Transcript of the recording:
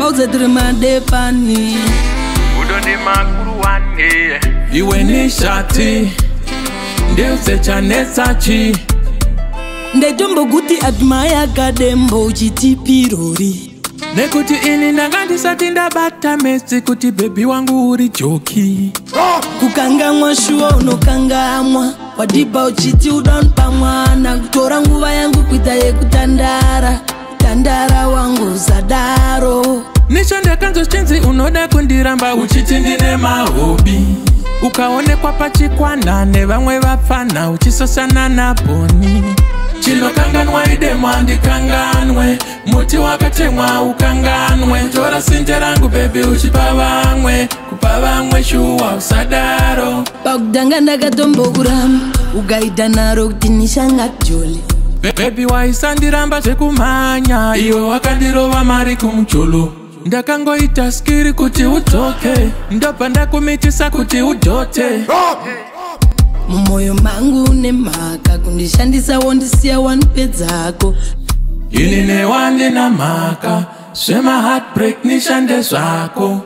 Pauzetri madepani Udoni makuru wane Iwe ni shati Ndeuze chanesachi Ndetombo guti admaya kadembo uchitipirori Nekuti ini ndangandi sati ndabata mesi kuti baby wangu uri joki Kukangamwa shuwa unokangamwa Wadiba uchiti udonpa mwana Kutora nguva yangu kuita yekutandara Tandara wangu zadaro Nishonde kanzo chinzi unoda kundiramba uchiti ndine mahobi Ukaonekwa pachikwana nevamwe vapfana uchisosana na boni Chinokanganwa idemo andikanganwe Muti wakatemwa ukanganwe Tora sinte rangu baby uchipa vamwe Kupa vamwe shuwa usadaro Pakudanga ndakatombo kuramba Ugaita naro kuti nishanga joli Baby waisandiramba sekumanya Iwe wakandirova mari kumucholo Ndakangoita skiri kuti utoke Ndopa ndakumitisa kuti udote Mumoyo mangu nemhaka Kundishandisa wondisiya wanipedzako Ini newandi na maka Swema heartbreak nishande zvako